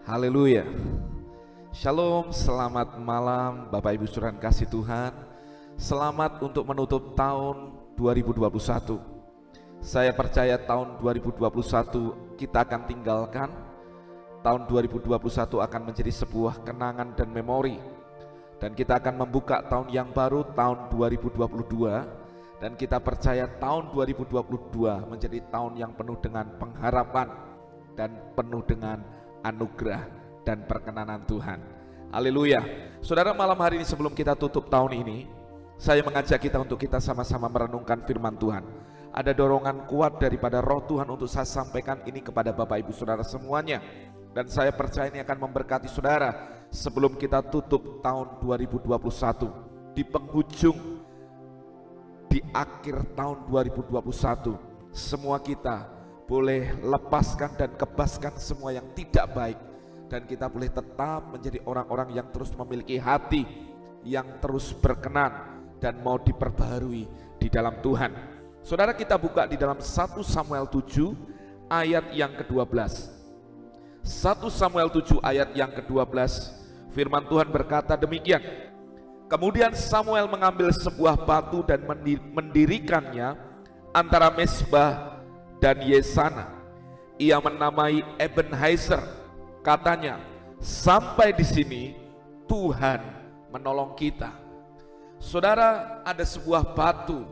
Haleluya. Shalom, selamat malam Bapak Ibu Saudara kasih Tuhan. Selamat untuk menutup tahun 2021. Saya percaya tahun 2021 kita akan tinggalkan. Tahun 2021 akan menjadi sebuah kenangan dan memori. Dan kita akan membuka tahun yang baru, tahun 2022. Dan kita percaya tahun 2022 menjadi tahun yang penuh dengan pengharapan dan penuh dengan anugerah dan perkenanan Tuhan. Haleluya. Saudara, malam hari ini sebelum kita tutup tahun ini, saya mengajak kita untuk kita sama-sama merenungkan firman Tuhan. Ada dorongan kuat daripada Roh Tuhan untuk saya sampaikan ini kepada Bapak Ibu Saudara semuanya. Dan saya percaya ini akan memberkati saudara sebelum kita tutup tahun 2021. Di penghujung, di akhir tahun 2021, semua kita boleh lepaskan dan kebaskan semua yang tidak baik, dan kita boleh tetap menjadi orang-orang yang terus memiliki hati yang terus berkenan dan mau diperbaharui di dalam Tuhan. Saudara, kita buka di dalam 1 Samuel 7 ayat yang ke-12. 1 Samuel 7 ayat yang ke-12, firman Tuhan berkata demikian. Kemudian Samuel mengambil sebuah batu dan mendirikannya antara Mezbah dan Yesana. Ia menamai Ebenezer. Katanya, sampai di sini Tuhan menolong kita. Saudara, ada sebuah batu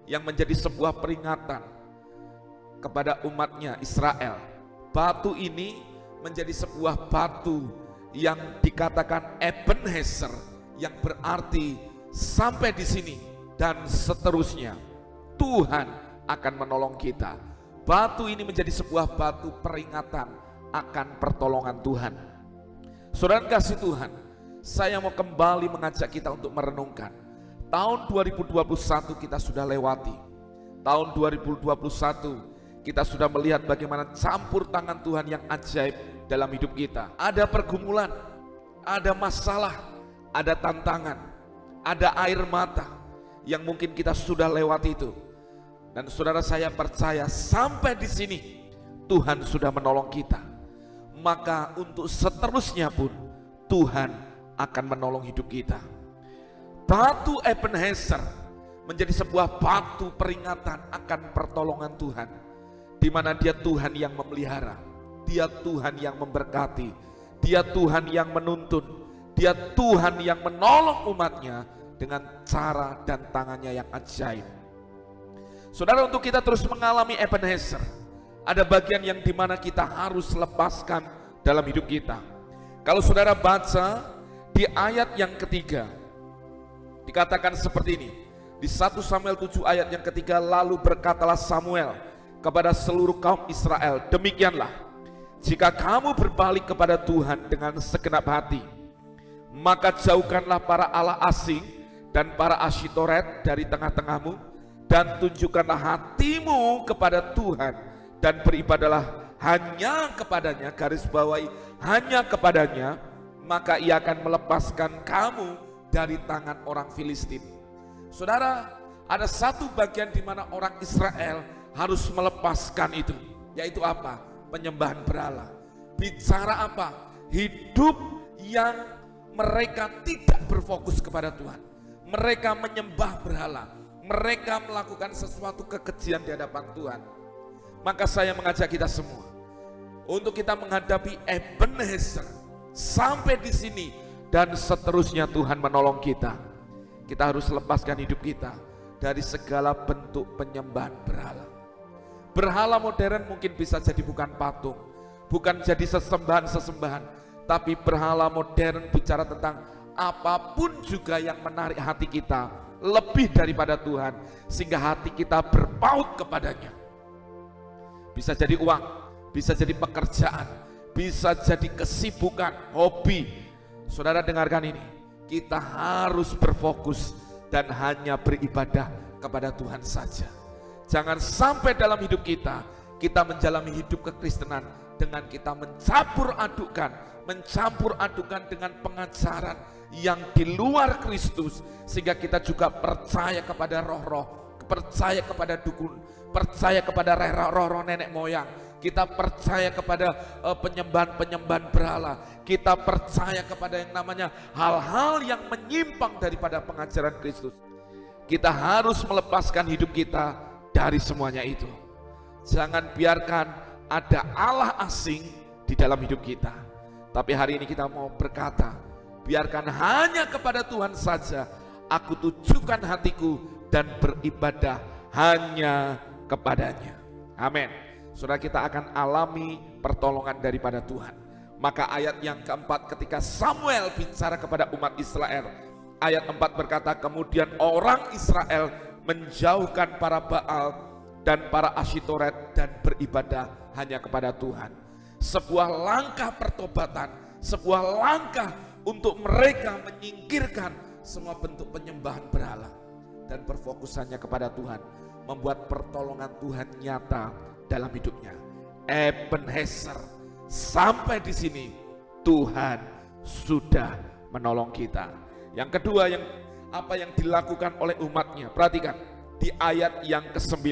yang menjadi sebuah peringatan kepada umatnya Israel. Batu ini menjadi sebuah batu yang dikatakan Ebenezer, yang berarti sampai di sini dan seterusnya Tuhan akan menolong kita. Batu ini menjadi sebuah batu peringatan akan pertolongan Tuhan. Saudara kasih Tuhan, saya mau kembali mengajak kita untuk merenungkan. Tahun 2021 kita sudah lewati. Tahun 2021 kita sudah melihat bagaimana campur tangan Tuhan yang ajaib dalam hidup kita. Ada pergumulan, ada masalah, ada tantangan, ada air mata yang mungkin kita sudah lewati itu. Dan saudara, saya percaya sampai di sini Tuhan sudah menolong kita. Maka untuk seterusnya pun Tuhan akan menolong hidup kita. Batu Ebenezer menjadi sebuah batu peringatan akan pertolongan Tuhan, di mana Dia Tuhan yang memelihara, Dia Tuhan yang memberkati, Dia Tuhan yang menuntun, Dia Tuhan yang menolong umatnya dengan cara dan tangannya yang ajaib. Saudara, untuk kita terus mengalami Ebenezer, ada bagian yang dimana kita harus lepaskan dalam hidup kita. Kalau saudara baca di ayat yang ketiga, dikatakan seperti ini. Di 1 Samuel 7 ayat yang ketiga, lalu berkatalah Samuel kepada seluruh kaum Israel, demikianlah, jika kamu berbalik kepada Tuhan dengan segenap hati, maka jauhkanlah para Allah asing dan para Asyitoret dari tengah-tengahmu, dan tunjukkanlah hatimu kepada Tuhan, dan beribadalah hanya kepadanya, garis bawahi hanya kepadanya, maka Ia akan melepaskan kamu dari tangan orang Filistin. Saudara, ada satu bagian di mana orang Israel harus melepaskan itu, yaitu apa? Penyembahan berhala. Bicara apa? Hidup yang mereka tidak berfokus kepada Tuhan. Mereka menyembah berhala. Mereka melakukan sesuatu kekejian di hadapan Tuhan. Maka saya mengajak kita semua untuk kita menghadapi Ebenezer sampai di sini dan seterusnya Tuhan menolong kita. Kita harus lepaskan hidup kita dari segala bentuk penyembahan berhala. Berhala modern mungkin bisa jadi bukan patung, bukan jadi sesembahan-sesembahan, tapi berhala modern bicara tentang apapun juga yang menarik hati kita lebih daripada Tuhan, sehingga hati kita berpaut kepadanya. Bisa jadi uang, bisa jadi pekerjaan, bisa jadi kesibukan, hobi. Saudara dengarkan ini, kita harus berfokus dan hanya beribadah kepada Tuhan saja. Jangan sampai dalam hidup kita menjalani hidup kekristenan dengan kita mencampur adukan dengan pengajaran yang di luar Kristus, sehingga kita juga percaya kepada roh-roh, percaya kepada dukun, percaya kepada roh-roh nenek moyang, kita percaya kepada penyembahan-penyembahan berhala, kita percaya kepada yang namanya hal-hal yang menyimpang daripada pengajaran Kristus. Kita harus melepaskan hidup kita dari semuanya itu. Jangan biarkan ada Allah asing di dalam hidup kita. Tapi hari ini kita mau berkata, biarkan hanya kepada Tuhan saja aku tujukan hatiku dan beribadah hanya kepadanya. Amin. Saudara, kita akan alami pertolongan daripada Tuhan. Maka ayat yang keempat, ketika Samuel bicara kepada umat Israel, ayat 4 berkata, kemudian orang Israel menjauhkan para Baal dan para Asyitoret dan beribadah hanya kepada Tuhan. Sebuah langkah pertobatan, sebuah langkah untuk mereka menyingkirkan semua bentuk penyembahan berhala dan berfokusannya kepada Tuhan, membuat pertolongan Tuhan nyata dalam hidupnya. Ebenezer, sampai di sini Tuhan sudah menolong kita. Yang kedua, apa yang dilakukan oleh umatnya, perhatikan di ayat yang ke-9.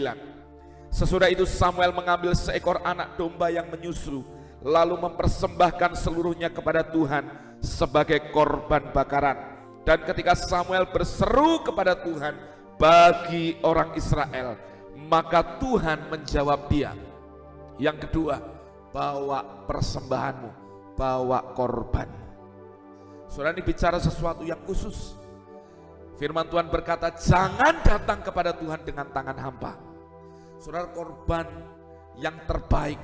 Sesudah itu Samuel mengambil seekor anak domba yang menyusu, lalu mempersembahkan seluruhnya kepada Tuhan sebagai korban bakaran. Dan ketika Samuel berseru kepada Tuhan bagi orang Israel, maka Tuhan menjawab dia. Yang kedua, bawa persembahanmu, bawa korbanmu. Saudara, ini bicara sesuatu yang khusus. Firman Tuhan berkata, jangan datang kepada Tuhan dengan tangan hampa. Saudara, korban yang terbaik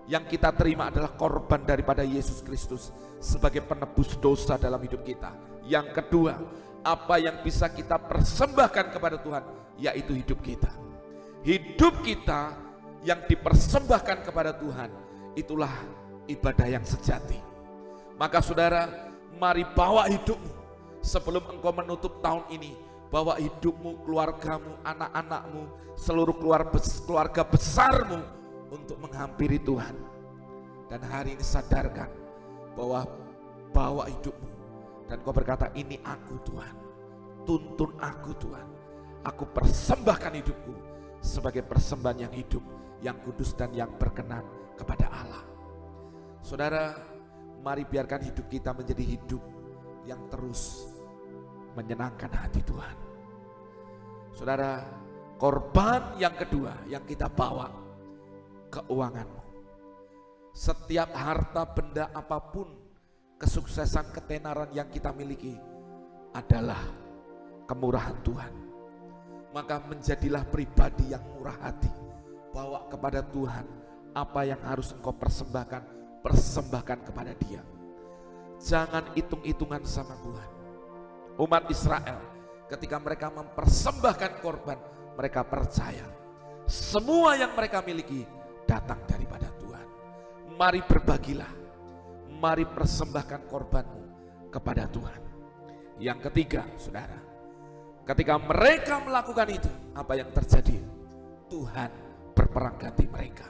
yang kita terima adalah korban daripada Yesus Kristus sebagai penebus dosa dalam hidup kita. Yang kedua, apa yang bisa kita persembahkan kepada Tuhan, yaitu hidup kita. Hidup kita yang dipersembahkan kepada Tuhan, itulah ibadah yang sejati. Maka saudara, mari bawa hidupmu sebelum engkau menutup tahun ini. Bawa hidupmu, keluargamu, anak-anakmu, seluruh keluarga besarmu untuk menghampiri Tuhan. Dan hari ini sadarkan bahwa bawa hidupmu dan kau berkata, ini aku Tuhan, tuntun aku Tuhan, aku persembahkan hidupku sebagai persembahan yang hidup, yang kudus dan yang berkenan kepada Allah. Saudara, mari biarkan hidup kita menjadi hidup yang terus menyenangkan hati Tuhan. Saudara, korban yang kedua yang kita bawa, keuanganmu. Setiap harta benda apapun, kesuksesan, ketenaran yang kita miliki adalah kemurahan Tuhan. Maka menjadilah pribadi yang murah hati. Bawa kepada Tuhan apa yang harus engkau persembahkan, persembahkan kepada Dia. Jangan hitung-hitungan sama Tuhan. Umat Israel ketika mereka mempersembahkan korban, mereka percaya semua yang mereka miliki datang daripada Tuhan. Mari berbagilah, mari persembahkan korbanmu kepada Tuhan. Yang ketiga, saudara, ketika mereka melakukan itu, apa yang terjadi? Tuhan berperang ganti mereka.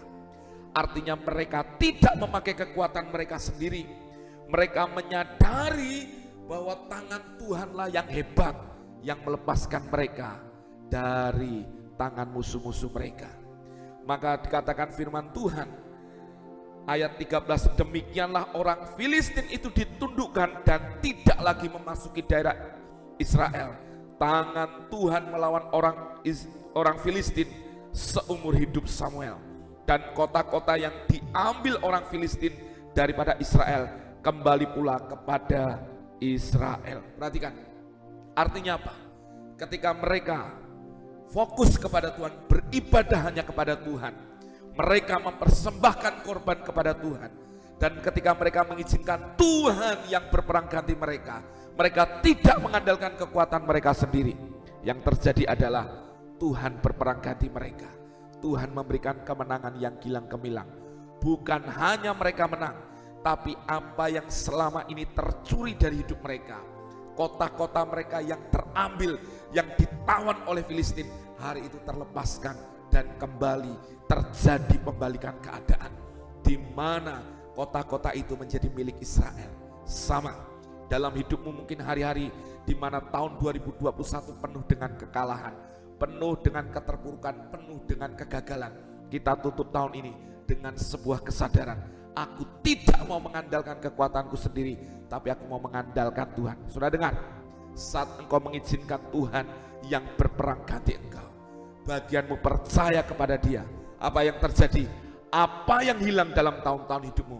Artinya mereka tidak memakai kekuatan mereka sendiri. Mereka menyadari bahwa tangan Tuhanlah yang hebat, yang melepaskan mereka dari tangan musuh-musuh mereka. Maka dikatakan firman Tuhan ayat 13, demikianlah orang Filistin itu ditundukkan dan tidak lagi memasuki daerah Israel. Tangan Tuhan melawan orang Filistin seumur hidup Samuel, dan kota-kota yang diambil orang Filistin daripada Israel kembali pula kepada Israel. Perhatikan, artinya apa? Ketika mereka fokus kepada Tuhan, beribadah hanya kepada Tuhan, mereka mempersembahkan korban kepada Tuhan, dan ketika mereka mengizinkan Tuhan yang berperang ganti mereka, mereka tidak mengandalkan kekuatan mereka sendiri. Yang terjadi adalah Tuhan berperang ganti mereka. Tuhan memberikan kemenangan yang gilang gemilang. Bukan hanya mereka menang, tapi apa yang selama ini tercuri dari hidup mereka, kota-kota mereka yang terambil, yang ditawan oleh Filistin, hari itu terlepaskan dan kembali terjadi pembalikan keadaan, di mana kota-kota itu menjadi milik Israel. Sama dalam hidupmu mungkin hari-hari di mana tahun 2021 penuh dengan kekalahan, penuh dengan keterpurukan, penuh dengan kegagalan. Kita tutup tahun ini dengan sebuah kesadaran, aku tidak mau mengandalkan kekuatanku sendiri, tapi aku mau mengandalkan Tuhan. Sudah dengar? Saat engkau mengizinkan Tuhan yang berperang ganti engkau, bagianmu percaya kepada Dia, apa yang terjadi, apa yang hilang dalam tahun-tahun hidupmu,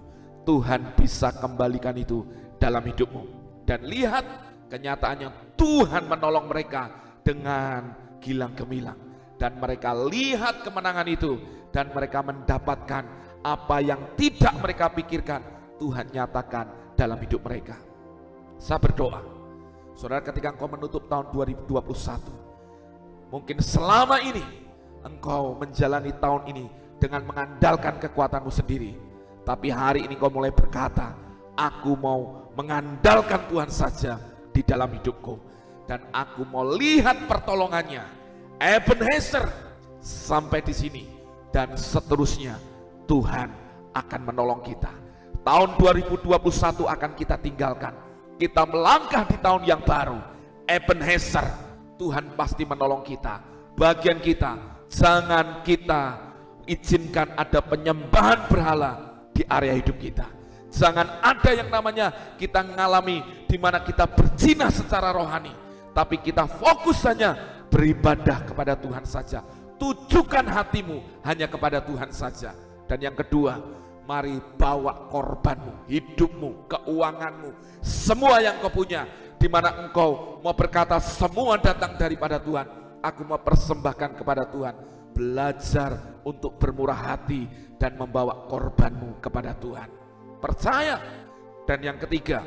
Tuhan bisa kembalikan itu dalam hidupmu. Dan lihat kenyataannya, Tuhan menolong mereka dengan gilang gemilang, dan mereka lihat kemenangan itu, dan mereka mendapatkan apa yang tidak mereka pikirkan, Tuhan nyatakan dalam hidup mereka. Saya berdoa, saudara, ketika engkau menutup tahun 2021, mungkin selama ini engkau menjalani tahun ini dengan mengandalkan kekuatanmu sendiri, tapi hari ini engkau mulai berkata, aku mau mengandalkan Tuhan saja di dalam hidupku, dan aku mau lihat pertolongannya. Ebenezer sampai di sini dan seterusnya, Tuhan akan menolong kita. Tahun 2021 akan kita tinggalkan, kita melangkah di tahun yang baru. Ebenezer, Tuhan pasti menolong kita. Bagian kita, jangan kita izinkan ada penyembahan berhala di area hidup kita. Jangan ada yang namanya kita mengalami di mana kita berzina secara rohani, tapi kita fokus hanya beribadah kepada Tuhan saja. Tujukan hatimu hanya kepada Tuhan saja. Dan yang kedua, mari bawa korbanmu, hidupmu, keuanganmu, semua yang kau punya, di mana engkau mau berkata semua datang daripada Tuhan. Aku mau persembahkan kepada Tuhan. Belajar untuk bermurah hati dan membawa korbanmu kepada Tuhan. Percaya. Dan yang ketiga,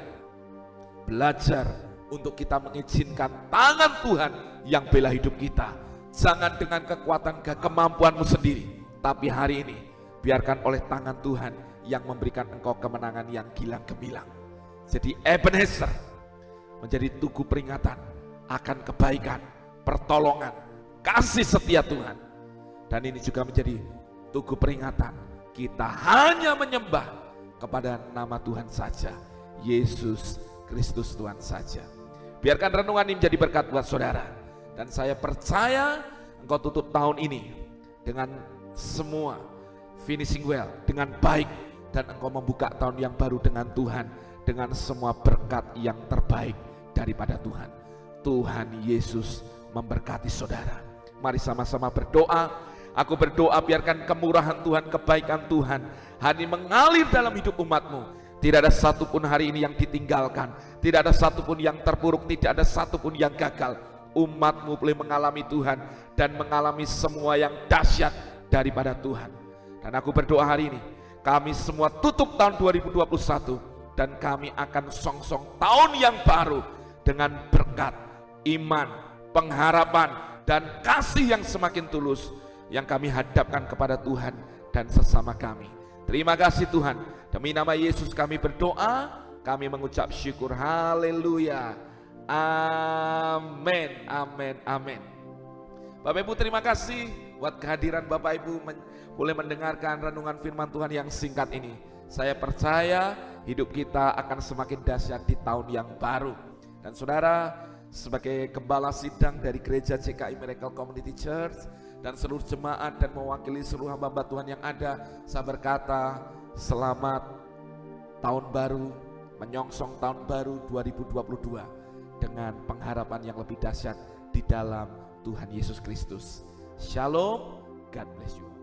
belajar untuk kita mengizinkan tangan Tuhan yang bela hidup kita. Jangan dengan kekuatan kemampuanmu sendiri, tapi hari ini biarkan oleh tangan Tuhan yang memberikan engkau kemenangan yang gilang gemilang. Jadi Ebenezer menjadi tugu peringatan akan kebaikan, pertolongan, kasih setia Tuhan. Dan ini juga menjadi tugu peringatan kita hanya menyembah kepada nama Tuhan saja, Yesus Kristus Tuhan saja. Biarkan renungan ini menjadi berkat buat saudara. Dan saya percaya engkau tutup tahun ini dengan semua finishing well, dengan baik, dan engkau membuka tahun yang baru dengan Tuhan, dengan semua berkat yang terbaik daripada Tuhan. Tuhan Yesus memberkati saudara. Mari sama-sama berdoa. Aku berdoa biarkan kemurahan Tuhan, kebaikan Tuhan hari mengalir dalam hidup umatmu. Tidak ada satupun hari ini yang ditinggalkan, tidak ada satupun yang terpuruk, tidak ada satupun yang gagal. Umatmu boleh mengalami Tuhan dan mengalami semua yang dahsyat daripada Tuhan. Dan aku berdoa hari ini, kami semua tutup tahun 2021 dan kami akan songsong tahun yang baru dengan berkat, iman, pengharapan, dan kasih yang semakin tulus yang kami hadapkan kepada Tuhan dan sesama kami. Terima kasih Tuhan. Demi nama Yesus kami berdoa, kami mengucap syukur. Haleluya. Amin, amin, amin. Bapak Ibu, terima kasih buat kehadiran Bapak Ibu boleh mendengarkan renungan firman Tuhan yang singkat ini. Saya percaya hidup kita akan semakin dahsyat di tahun yang baru. Dan saudara, sebagai gembala sidang dari gereja CKI Miracle Community Church dan seluruh jemaat dan mewakili seluruh hamba Tuhan yang ada, saya berkata selamat tahun baru, menyongsong tahun baru 2022 dengan pengharapan yang lebih dahsyat di dalam Tuhan Yesus Kristus. Shalom, God bless you.